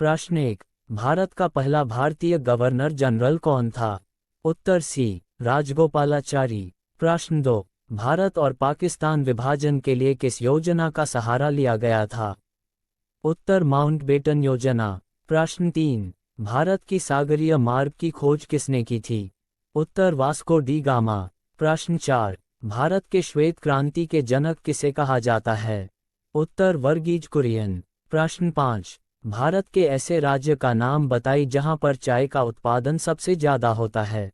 प्रश्न 1, भारत का पहला भारतीय गवर्नर जनरल कौन था? उत्तर सी, राजगोपालाचारी। प्रश्न 2, भारत और पाकिस्तान विभाजन के लिए किस योजना का सहारा लिया गया था? उत्तर माउंटबेटन योजना। प्रश्न 3, भारत की सागरीय मार्ग की खोज किसने की थी? उत्तर वास्को डी गामा। प्रश्न 4, भारत के श्वेत क्रांति के जनक किसे कहा जाता है? उत्तर वर्गीज कुरियन। प्रश्न 5, भारत के ऐसे राज्य का नाम बताइए जहां पर चाय का उत्पादन सबसे ज्यादा होता है?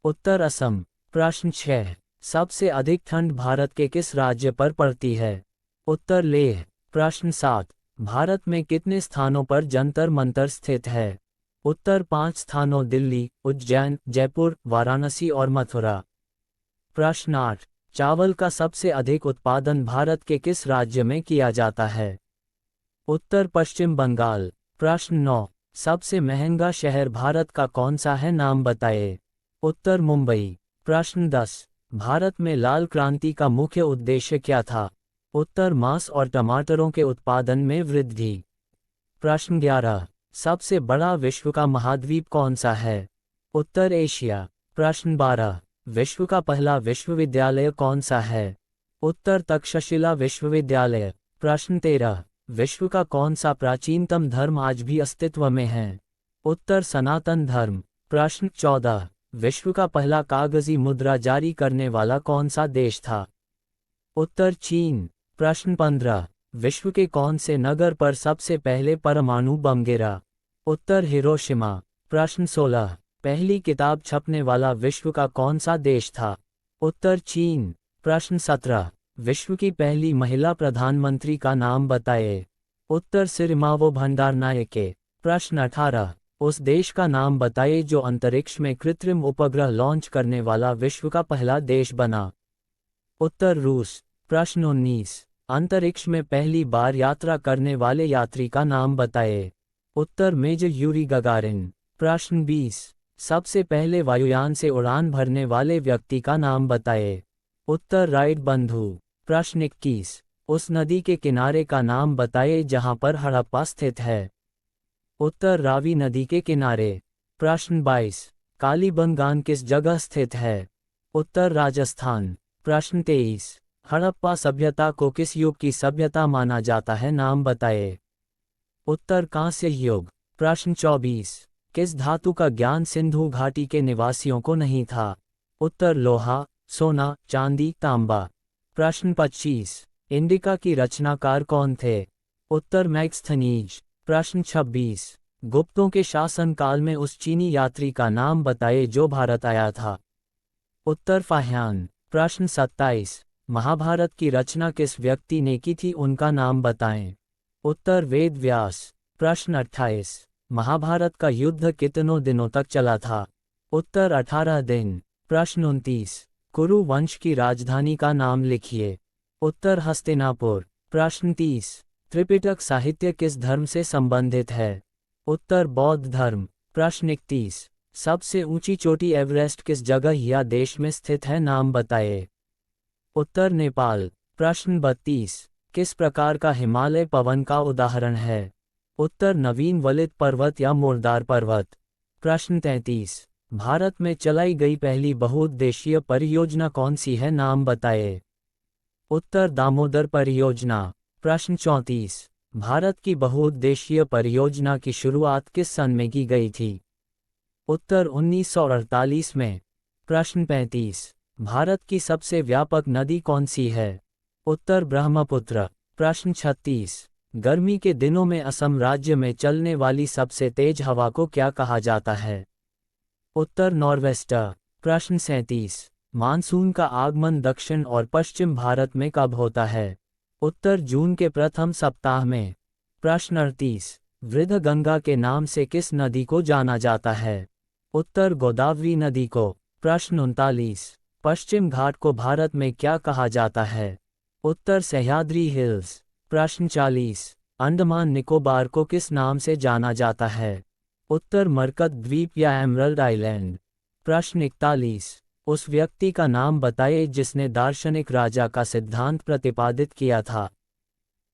उत्तर असम। प्रश्न 6, सबसे अधिक ठंड भारत के किस राज्य पर पड़ती है? उत्तर लेह। प्रश्न 7, भारत में कितने स्थानों पर जंतर मंतर स्थित है? उत्तर 5 स्थानों दिल्ली, उज्जैन, जयपुर, वाराणसी और मथुरा। प्रश्न 8, चावल का सबसे अधिक उत्पादन भारत के किस राज्य में किया जाता है? उत्तर पश्चिम बंगाल। प्रश्न 9, सबसे महंगा शहर भारत का कौन सा है, नाम बताइए? उत्तर मुंबई। प्रश्न 10, भारत में लाल क्रांति का मुख्य उद्देश्य क्या था? उत्तर मांस और टमाटरों के उत्पादन में वृद्धि। प्रश्न 11, सबसे बड़ा विश्व का महाद्वीप कौन सा है? उत्तर एशिया। प्रश्न 12, विश्व का पहला विश्वविद्यालय कौन सा है? उत्तर तक्षशिला विश्वविद्यालय। प्रश्न 13, विश्व का कौन सा प्राचीनतम धर्म आज भी अस्तित्व में है? उत्तर सनातन धर्म। प्रश्न 14, विश्व का पहला कागजी मुद्रा जारी करने वाला कौन सा देश था? उत्तर चीन। प्रश्न 15, विश्व के कौन से नगर पर सबसे पहले परमाणु बम गिरा? उत्तर हिरोशिमा। प्रश्न 16, पहली किताब छपने वाला विश्व का कौन सा देश था? उत्तर चीन। प्रश्न 17, विश्व की पहली महिला प्रधानमंत्री का नाम बताइए? उत्तर सिरिमावो भंडारनायके। प्रश्न 18, उस देश का नाम बताइए जो अंतरिक्ष में कृत्रिम उपग्रह लॉन्च करने वाला विश्व का पहला देश बना? उत्तर रूस। प्रश्न 19, अंतरिक्ष में पहली बार यात्रा करने वाले यात्री का नाम बताइए? उत्तर मेजर यूरी गगारिन। प्रश्न 20, सबसे पहले वायुयान से उड़ान भरने वाले व्यक्ति का नाम बताइए? उत्तर राइट बंधु। प्रश्न 21, उस नदी के किनारे का नाम बताइए जहां पर हड़प्पा स्थित है? उत्तर रावी नदी के किनारे। प्रश्न 22, कालीबंगान किस जगह स्थित है? उत्तर राजस्थान। प्रश्न 23, हड़प्पा सभ्यता को किस युग की सभ्यता माना जाता है, नाम बताइए? उत्तर कांस्य युग। प्रश्न 24, किस धातु का ज्ञान सिंधु घाटी के निवासियों को नहीं था? उत्तर लोहा, सोना, चांदी, तांबा। प्रश्न 25, इंडिका की रचनाकार कौन थे? उत्तर मैक्स्थनीज। प्रश्न 26, गुप्तों के शासनकाल में उस चीनी यात्री का नाम बताइए जो भारत आया था? उत्तर फाह्यान। प्रश्न 27, महाभारत की रचना किस व्यक्ति ने की थी, उनका नाम बताएं? उत्तर वेद व्यास। प्रश्न 28, महाभारत का युद्ध कितनों दिनों तक चला था? उत्तर 18 दिन। प्रश्न 29, कुरु वंश की राजधानी का नाम लिखिए? उत्तर हस्तिनापुर। प्रश्न 30, त्रिपिटक साहित्य किस धर्म से संबंधित है? उत्तर बौद्ध धर्म। प्रश्न 31, सबसे ऊंची चोटी एवरेस्ट किस जगह या देश में स्थित है, नाम बताइए? उत्तर नेपाल। प्रश्न 32, किस प्रकार का हिमालय पवन का उदाहरण है? उत्तर नवीन वलित पर्वत या मोरदार पर्वत। प्रश्न 33, भारत में चलाई गई पहली बहुउद्देशीय परियोजना कौन सी है, नाम बताइए? उत्तर दामोदर परियोजना। प्रश्न 34, भारत की बहुउद्देशीय परियोजना की शुरुआत किस सन में की गई थी? उत्तर 1948 में। प्रश्न 35, भारत की सबसे व्यापक नदी कौन सी है? उत्तर ब्रह्मपुत्र। प्रश्न 36, गर्मी के दिनों में असम राज्य में चलने वाली सबसे तेज हवा को क्या कहा जाता है? उत्तर नॉर्वेस्टर। प्रश्न 37, मानसून का आगमन दक्षिण और पश्चिम भारत में कब होता है? उत्तर जून के प्रथम सप्ताह में। प्रश्न 38, वृद्ध गंगा के नाम से किस नदी को जाना जाता है? उत्तर गोदावरी नदी को। प्रश्न 39, पश्चिम घाट को भारत में क्या कहा जाता है? उत्तर सह्याद्री हिल्स। प्रश्न 40, अंडमान निकोबार को किस नाम से जाना जाता है? उत्तर मरकत द्वीप या एमरल्ड आइलैंड। प्रश्न 41, उस व्यक्ति का नाम बताइए जिसने दार्शनिक राजा का सिद्धांत प्रतिपादित किया था?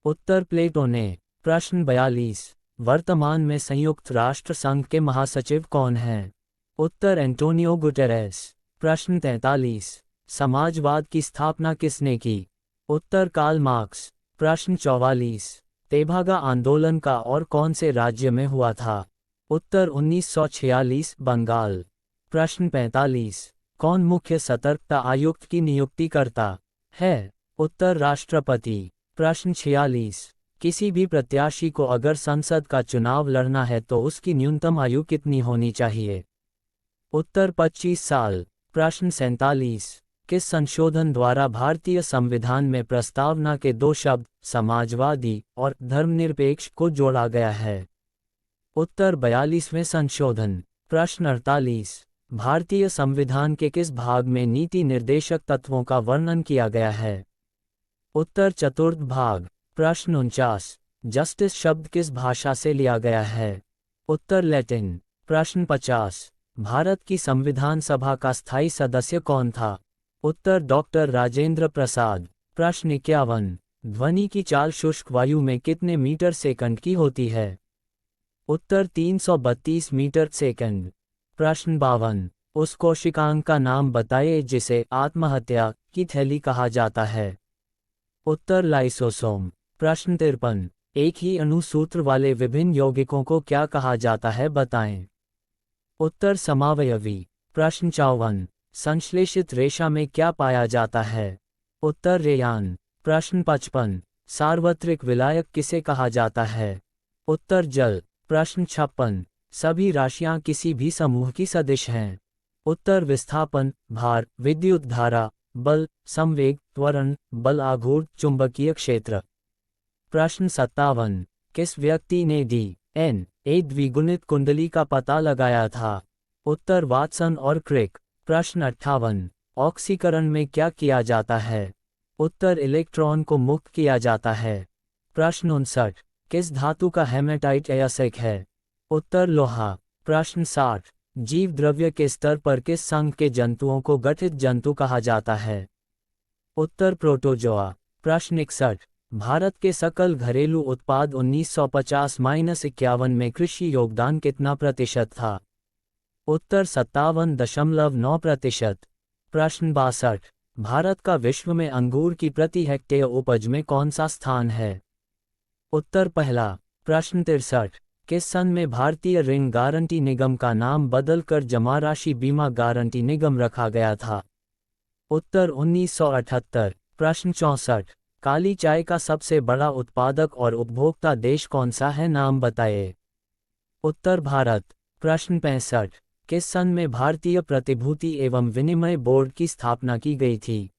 उत्तर प्लेटो ने। प्रश्न 42, वर्तमान में संयुक्त राष्ट्र संघ के महासचिव कौन हैं? उत्तर एंटोनियो गुटेरेस। प्रश्न 43, समाजवाद की स्थापना किसने की? उत्तर कार्ल मार्क्स। प्रश्न 44, तेभागा आंदोलन का और कौन से राज्य में हुआ था? उत्तर 1946 बंगाल। प्रश्न 45, कौन मुख्य सतर्कता आयुक्त की नियुक्ति करता है? उत्तर राष्ट्रपति। प्रश्न 46, किसी भी प्रत्याशी को अगर संसद का चुनाव लड़ना है तो उसकी न्यूनतम आयु कितनी होनी चाहिए? उत्तर 25 साल। प्रश्न 47, किस संशोधन द्वारा भारतीय संविधान में प्रस्तावना के दो शब्द समाजवादी और धर्मनिरपेक्ष को जोड़ा गया है? उत्तर 42वें संशोधन। प्रश्न 48, भारतीय संविधान के किस भाग में नीति निर्देशक तत्वों का वर्णन किया गया है? उत्तर चतुर्थ भाग। प्रश्न 49, जस्टिस शब्द किस भाषा से लिया गया है? उत्तर लैटिन। प्रश्न 50, भारत की संविधान सभा का स्थायी सदस्य कौन था? उत्तर डॉक्टर राजेंद्र प्रसाद। प्रश्न 51, ध्वनि की चाल शुष्क वायु में कितने मीटर सेकंड की होती है? उत्तर 332 मीटर सेकंड। प्रश्न 52, उस कोशिकांग का नाम बताइए जिसे आत्महत्या की थैली कहा जाता है? उत्तर लाइसोसोम। प्रश्न 53, एक ही अणुसूत्र वाले विभिन्न यौगिकों को क्या कहा जाता है बताएं? उत्तर समावयवी। प्रश्न 54, संश्लेषित रेशा में क्या पाया जाता है? उत्तर रेयान। प्रश्न 55, सार्वत्रिक विलायक किसे कहा जाता है? उत्तर जल। प्रश्न 56, सभी राशियां किसी भी समूह की सदिश हैं? उत्तर विस्थापन, भार, विद्युत धारा, बल, संवेग, त्वरण, बल आघूर्ण, चुंबकीय क्षेत्र। प्रश्न 57, किस व्यक्ति ने DNA द्विगुणित कुंडली का पता लगाया था? उत्तर वाटसन और क्रिक। प्रश्न 58, ऑक्सीकरण में क्या किया जाता है? उत्तर इलेक्ट्रॉन को मुक्त किया जाता है। प्रश्न 59, किस धातु का हेमेटाइट अयस्क है? उत्तर लोहा। प्रश्न 60, जीव द्रव्य के स्तर पर किस संघ के जंतुओं को गठित जंतु कहा जाता है? उत्तर प्रोटोजोआ। प्रश्न 61, भारत के सकल घरेलू उत्पाद 1950-51 में कृषि योगदान कितना प्रतिशत था? उत्तर 57.9%। प्रश्न 62, भारत का विश्व में अंगूर की प्रति हेक्टेयर उपज में कौन सा स्थान है? उत्तर पहला। प्रश्न 63, किस सन में भारतीय ऋण गारंटी निगम का नाम बदलकर जमा राशि बीमा गारंटी निगम रखा गया था? उत्तर 1978। प्रश्न 64, काली चाय का सबसे बड़ा उत्पादक और उपभोक्ता देश कौन सा है नाम बताइए? उत्तर भारत। प्रश्न 65, किस सन में भारतीय प्रतिभूति एवं विनिमय बोर्ड की स्थापना की गई थी?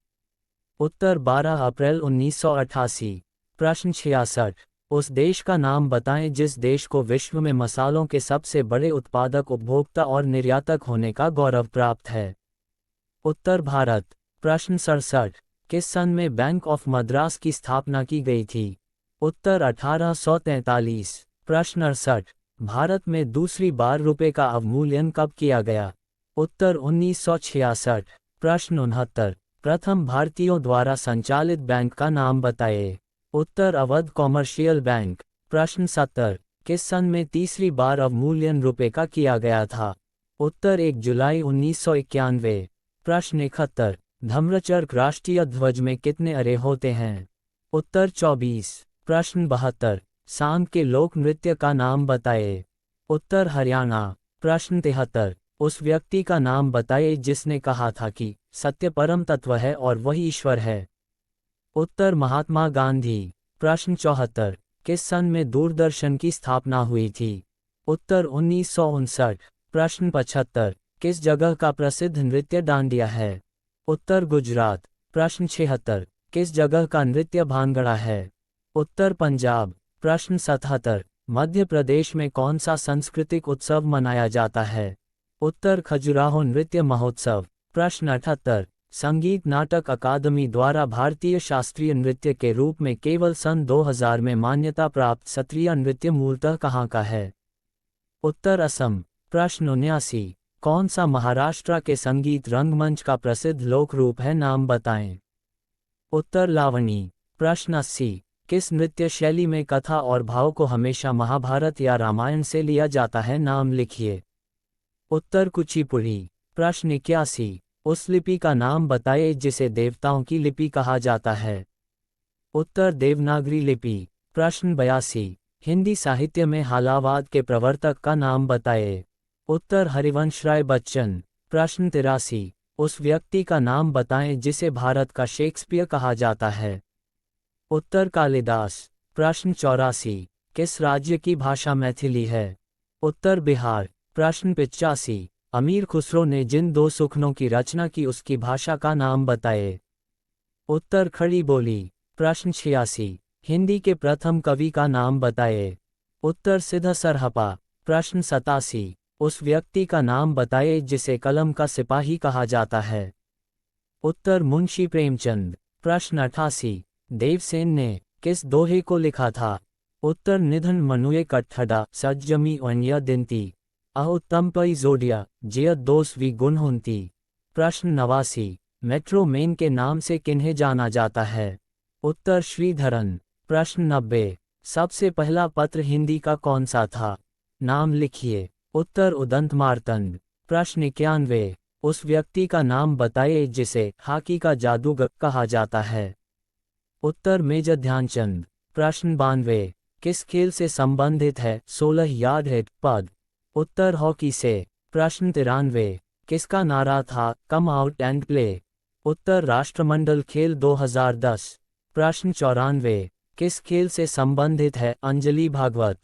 उत्तर 12 अप्रैल 1988। प्रश्न 66, उस देश का नाम बताएं जिस देश को विश्व में मसालों के सबसे बड़े उत्पादक, उपभोक्ता और निर्यातक होने का गौरव प्राप्त है? उत्तर भारत। प्रश्न 67, किस सन में बैंक ऑफ मद्रास की स्थापना की गई थी? उत्तर 1843। प्रश्न 68, भारत में दूसरी बार रुपए का अवमूल्यन कब किया गया? उत्तर 1966। प्रश्न 69, प्रथम भारतीयों द्वारा संचालित बैंक का नाम बताइए? उत्तर अवध कॉमर्शियल बैंक। प्रश्न 70, किस सन में तीसरी बार अवमूल्यन रुपए का किया गया था? उत्तर 1 जुलाई 1991। प्रश्न 71, धम्रचर्क राष्ट्रीय ध्वज में कितने अरे होते हैं? उत्तर 24। प्रश्न 72, सांप के लोक नृत्य का नाम बताइए? उत्तर हरियाणा। प्रश्न 73, उस व्यक्ति का नाम बताइए जिसने कहा था कि सत्य परम तत्व है और वही ईश्वर है? उत्तर महात्मा गांधी। प्रश्न 74, किस सन में दूरदर्शन की स्थापना हुई थी? उत्तर 1959। प्रश्न 75, किस जगह का प्रसिद्ध नृत्य डांडिया है? उत्तर गुजरात। प्रश्न 76, किस जगह का नृत्य भांगड़ा है? उत्तर पंजाब। प्रश्न 77, मध्य प्रदेश में कौन सा सांस्कृतिक उत्सव मनाया जाता है? उत्तर खजुराहो नृत्य महोत्सव। प्रश्न 78, संगीत नाटक अकादमी द्वारा भारतीय शास्त्रीय नृत्य के रूप में केवल सन 2000 में मान्यता प्राप्त सत्रिया नृत्य मूलतः कहाँ का है? उत्तर असम। प्रश्न 79, कौन सा महाराष्ट्र के संगीत रंगमंच का प्रसिद्ध लोक रूप है नाम बताएं? उत्तर लावणी। प्रश्न 80, किस नृत्य शैली में कथा और भाव को हमेशा महाभारत या रामायण से लिया जाता है? नाम लिखिए। उत्तर कुचिपुड़ी। प्रश्न 81, उस लिपि का नाम बताइए जिसे देवताओं की लिपि कहा जाता है। उत्तर देवनागरी लिपि। प्रश्न 82, हिंदी साहित्य में हालावाद के प्रवर्तक का नाम बताइए। उत्तर हरिवंश राय बच्चन। प्रश्न 83, उस व्यक्ति का नाम बताएं जिसे भारत का शेक्सपियर कहा जाता है। उत्तर कालिदास। प्रश्न 84, किस राज्य की भाषा मैथिली है? उत्तर बिहार। प्रश्न 85, अमीर खुसरो ने जिन 2 सुखनों की रचना की उसकी भाषा का नाम बताइए। उत्तर खड़ी बोली। प्रश्न 86, हिंदी के प्रथम कवि का नाम बताइए। उत्तर सिद्ध सरहपा। प्रश्न 87, उस व्यक्ति का नाम बताइए जिसे कलम का सिपाही कहा जाता है। उत्तर मुंशी प्रेमचंद। प्रश्न 88, देवसेन ने किस दोहे को लिखा था? उत्तर निधन मनुए कट्ठडा सज्जमी अन्य दिनती अहुत्तमपई जोडिया जिय दोष वि गुण हुंती। प्रश्न 89, मेट्रो मैन के नाम से किन्हें जाना जाता है? उत्तर श्रीधरन। प्रश्न 90, सबसे पहला पत्र हिंदी का कौन सा था? नाम लिखिए। उत्तर उदंत मार्तंड। प्रश्न 91, उस व्यक्ति का नाम बताइए जिसे हॉकी का जादूगर कहा जाता है। उत्तर मेजर ध्यानचंद। प्रश्न 92, किस खेल से संबंधित है 16 यार्ड हेड पद? उत्तर हॉकी से। प्रश्न 93, किसका नारा था कम आउट एंड प्ले? उत्तर राष्ट्रमंडल खेल 2010। प्रश्न 94, किस खेल से संबंधित है अंजलि भागवत?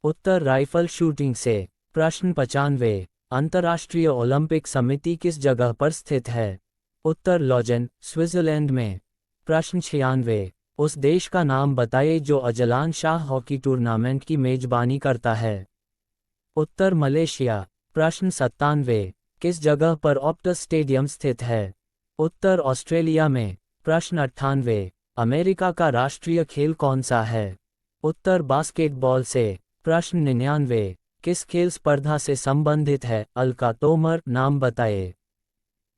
उत्तर राइफल शूटिंग से। प्रश्न 95, अंतर्राष्ट्रीय ओलंपिक समिति किस जगह पर स्थित है? उत्तर लॉजेन स्विट्जरलैंड में। प्रश्न 96, उस देश का नाम बताइए जो अजलान शाह हॉकी टूर्नामेंट की मेजबानी करता है। उत्तर मलेशिया। प्रश्न 97, किस जगह पर ऑप्टस स्टेडियम स्थित है? उत्तर ऑस्ट्रेलिया में। प्रश्न 98, अमेरिका का राष्ट्रीय खेल कौन सा है? उत्तर बास्केटबॉल से। प्रश्न 99, किस खेल स्पर्धा से संबंधित है अलका तोमर? नाम बताइए।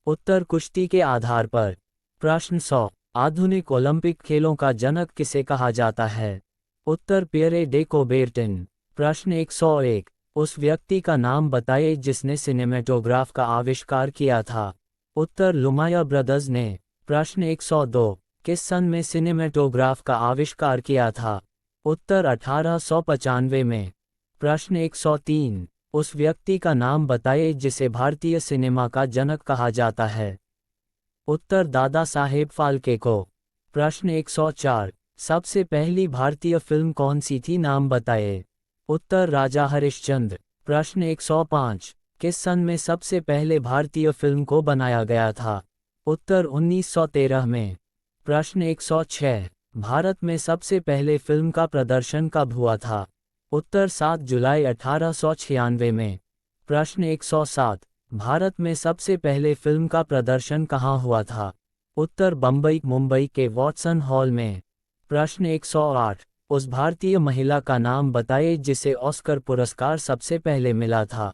उत्तर कुश्ती के आधार पर। प्रश्न 100, आधुनिक ओलंपिक खेलों का जनक किसे कहा जाता है? उत्तर पियरे डे कोबेर्टिन। प्रश्न 101, उस व्यक्ति का नाम बताइए जिसने सिनेमेटोग्राफ का आविष्कार किया था। उत्तर लुमाया ब्रदर्स ने। प्रश्न 102, किस सन में सिनेमेटोग्राफ का आविष्कार किया था? उत्तर 1895 में। प्रश्न 103, उस व्यक्ति का नाम बताइए जिसे भारतीय सिनेमा का जनक कहा जाता है। उत्तर दादा साहेब फाल्के को। प्रश्न 104, सबसे पहली भारतीय फिल्म कौन सी थी? नाम बताइए। उत्तर राजा हरिश्चंद्र। प्रश्न 105, किस सन में सबसे पहले भारतीय फिल्म को बनाया गया था? उत्तर 1913 में। प्रश्न 106, भारत में सबसे पहले फिल्म का प्रदर्शन कब हुआ था? उत्तर 7 जुलाई 1896 में। प्रश्न 107, भारत में सबसे पहले फिल्म का प्रदर्शन कहाँ हुआ था? उत्तर बम्बई मुंबई के वॉटसन हॉल में। प्रश्न 108, उस भारतीय महिला का नाम बताइए जिसे ऑस्कर पुरस्कार सबसे पहले मिला था।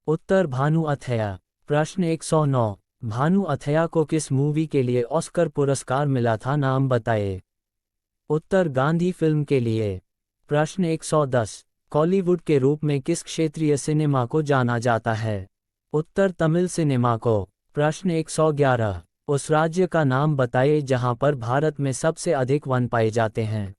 उत्तर भानु अथैया। प्रश्न 109, भानु अथैया को किस मूवी के लिए ऑस्कर पुरस्कार मिला था? नाम बताइए। उत्तर गांधी फिल्म के लिए। प्रश्न 110, कॉलीवुड के रूप में किस क्षेत्रीय सिनेमा को जाना जाता है? उत्तर तमिल सिनेमा को। प्रश्न 111, उस राज्य का नाम बताइए जहां पर भारत में सबसे अधिक वन पाए जाते हैं।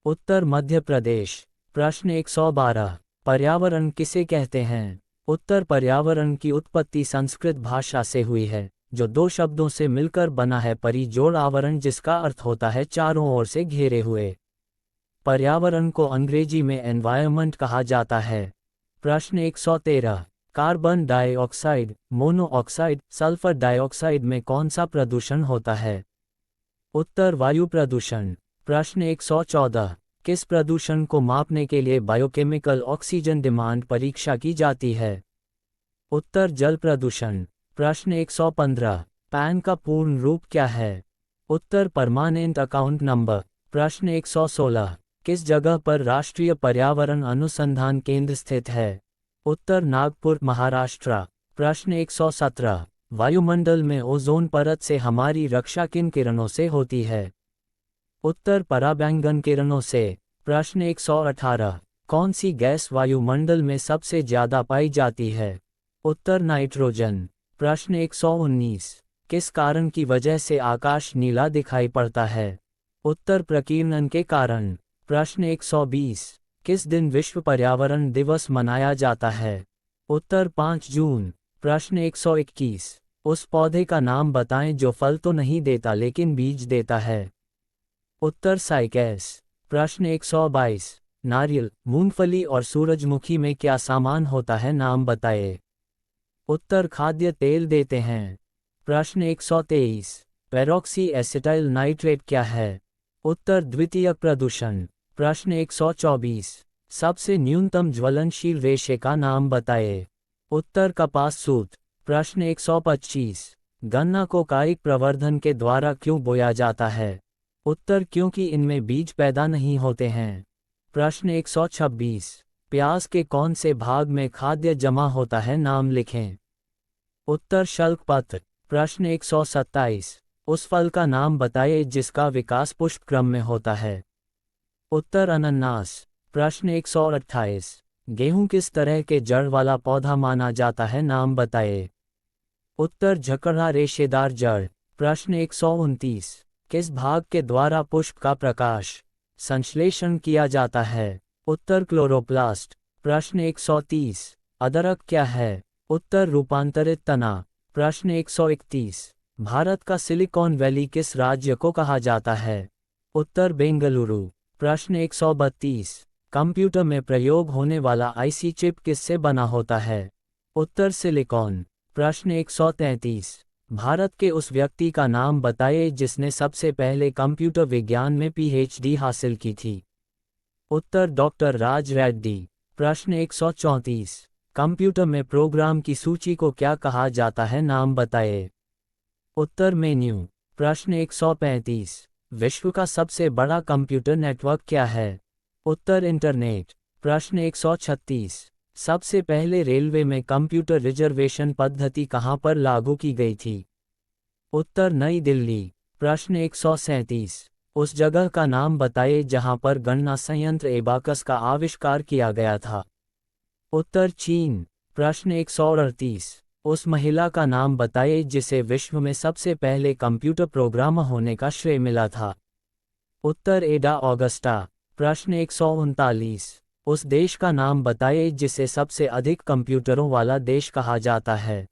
उत्तर मध्य प्रदेश। प्रश्न 112, पर्यावरण किसे कहते हैं? उत्तर पर्यावरण की उत्पत्ति संस्कृत भाषा से हुई है, जो 2 शब्दों से मिलकर बना है, परि जोड़ आवरण, जिसका अर्थ होता है चारों ओर से घेरे हुए। पर्यावरण को अंग्रेजी में एनवायरनमेंट कहा जाता है। प्रश्न 113, carbon dioxide, monoxide, sulphur dioxide में कौन सा प्रदूषण होता है? उत्तर वायु प्रदूषण। प्रश्न 114, किस प्रदूषण को मापने के लिए बायोकेमिकल ऑक्सीजन डिमांड परीक्षा की जाती है? उत्तर जल प्रदूषण। प्रश्न 115, पैन का पूर्ण रूप क्या है? उत्तर परमानेंट अकाउंट नंबर। प्रश्न 116, किस जगह पर राष्ट्रीय पर्यावरण अनुसंधान केंद्र स्थित है? उत्तर नागपुर महाराष्ट्र। प्रश्न 117, वायुमंडल में ओजोन परत से हमारी रक्षा किन किरणों से होती है? उत्तर पराबैंगन किरणों से। प्रश्न 118, कौन सी गैस वायुमंडल में सबसे ज्यादा पाई जाती है? उत्तर नाइट्रोजन। प्रश्न 119, किस कारण की वजह से आकाश नीला दिखाई पड़ता है? उत्तर प्रकीर्णन के कारण। प्रश्न 120, किस दिन विश्व पर्यावरण दिवस मनाया जाता है? उत्तर 5 जून। प्रश्न 121, उस पौधे का नाम बताएं जो फल तो नहीं देता लेकिन बीज देता है। उत्तर साइकैस। प्रश्न 122, नारियल, मूंगफली और सूरजमुखी में क्या सामान होता है, नाम बताएं। उत्तर खाद्य तेल देते हैं। प्रश्न 123, पेरोक्सी एसिटाइल नाइट्रेट क्या है? उत्तर द्वितीयक प्रदूषण। प्रश्न 124, सबसे न्यूनतम ज्वलनशील रेशे का नाम बताएं। उत्तर कपास सूत। प्रश्न 125, गन्ना को कायिक प्रवर्धन के द्वारा क्यों बोया जाता है? उत्तर क्योंकि इनमें बीज पैदा नहीं होते हैं। प्रश्न 126, प्याज के कौन से भाग में खाद्य जमा होता है, नाम लिखें। उत्तर शल्क पत्र। प्रश्न 127, उस फल का नाम बताइए जिसका विकास पुष्प क्रम में होता है। उत्तर अनन्नास। प्रश्न 128, गेहूं किस तरह के जड़ वाला पौधा माना जाता है, नाम बताइए। उत्तर झकड़ा रेशेदार जड़। प्रश्न 129, किस भाग के द्वारा पुष्प का प्रकाश संश्लेषण किया जाता है? उत्तर क्लोरोप्लास्ट। प्रश्न 130, अदरक क्या है? उत्तर रूपांतरित तना। प्रश्न 131, भारत का सिलिकॉन वैली किस राज्य को कहा जाता है? उत्तर बेंगलुरु। प्रश्न 132, कंप्यूटर में प्रयोग होने वाला आईसी चिप किससे बना होता है? उत्तर सिलिकॉन। प्रश्न 133, भारत के उस व्यक्ति का नाम बताइए जिसने सबसे पहले कंप्यूटर विज्ञान में पीएचडी हासिल की थी। उत्तर डॉक्टर राज रेड्डी। प्रश्न 134, कंप्यूटर में प्रोग्राम की सूची को क्या कहा जाता है, नाम बताइए। उत्तर मेन्यू। प्रश्न 135, विश्व का सबसे बड़ा कंप्यूटर नेटवर्क क्या है? उत्तर इंटरनेट। प्रश्न 136, सबसे पहले रेलवे में कंप्यूटर रिजर्वेशन पद्धति कहाँ पर लागू की गई थी? उत्तर नई दिल्ली। प्रश्न 137, उस जगह का नाम बताइए जहाँ पर गणना संयंत्र एबाकस का आविष्कार किया गया था। उत्तर चीन। प्रश्न 138, उस महिला का नाम बताइए जिसे विश्व में सबसे पहले कंप्यूटर प्रोग्रामर होने का श्रेय मिला था। उत्तर एडा ऑगस्टा। प्रश्न 139, उस देश का नाम बताइए जिसे सबसे अधिक कंप्यूटरों वाला देश कहा जाता है।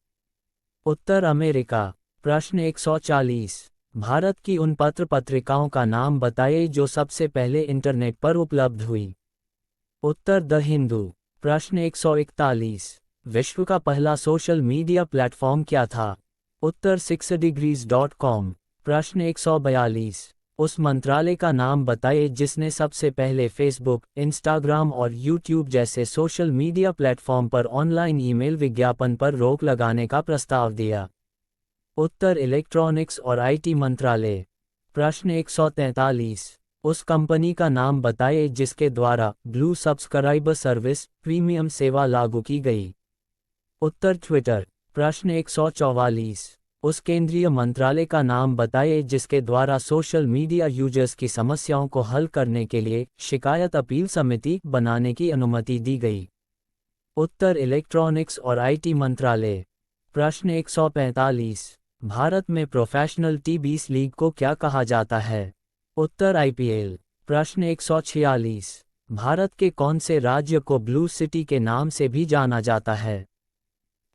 उत्तर अमेरिका। प्रश्न 140, भारत की उन पत्र पत्रिकाओं का नाम बताइए जो सबसे पहले इंटरनेट पर उपलब्ध हुई। उत्तर द हिंदू। प्रश्न 141, विश्व का पहला सोशल मीडिया प्लेटफॉर्म क्या था? उत्तर 6degrees.com। प्रश्न 142, उस मंत्रालय का नाम बताइए जिसने सबसे पहले फेसबुक, इंस्टाग्राम और यूट्यूब जैसे सोशल मीडिया प्लेटफॉर्म पर ऑनलाइन ईमेल विज्ञापन पर रोक लगाने का प्रस्ताव दिया। उत्तर इलेक्ट्रॉनिक्स और आईटी मंत्रालय। प्रश्न 143, उस कंपनी का नाम बताइए जिसके द्वारा ब्लू सब्सक्राइबर सर्विस प्रीमियम सेवा लागू की गई। उत्तर ट्विटर। प्रश्न 144, उस केंद्रीय मंत्रालय का नाम बताइए जिसके द्वारा सोशल मीडिया यूजर्स की समस्याओं को हल करने के लिए शिकायत अपील समिति बनाने की अनुमति दी गई। उत्तर इलेक्ट्रॉनिक्स और आईटी मंत्रालय। प्रश्न 145, भारत में प्रोफेशनल टी20 लीग को क्या कहा जाता है? उत्तर आईपीएल। प्रश्न 146, भारत के कौन से राज्य को ब्लू सिटी के नाम से भी जाना जाता है?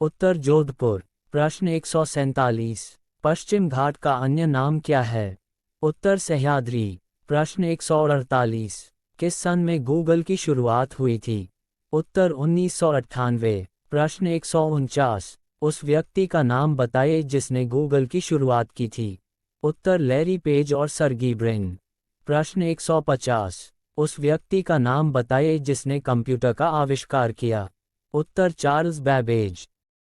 उत्तर जोधपुर। प्रश्न 147, पश्चिम घाट का अन्य नाम क्या है? उत्तर सह्याद्री। प्रश्न 148, किस सन में गूगल की शुरुआत हुई थी? उत्तर 1998। प्रश्न 149, उस व्यक्ति का नाम बताइए जिसने गूगल की शुरुआत की थी। उत्तर लैरी पेज और सर्गी ब्रिन। प्रश्न 150, उस व्यक्ति का नाम बताइए जिसने कंप्यूटर का आविष्कार किया। उत्तर चार्ल्स बैबेज।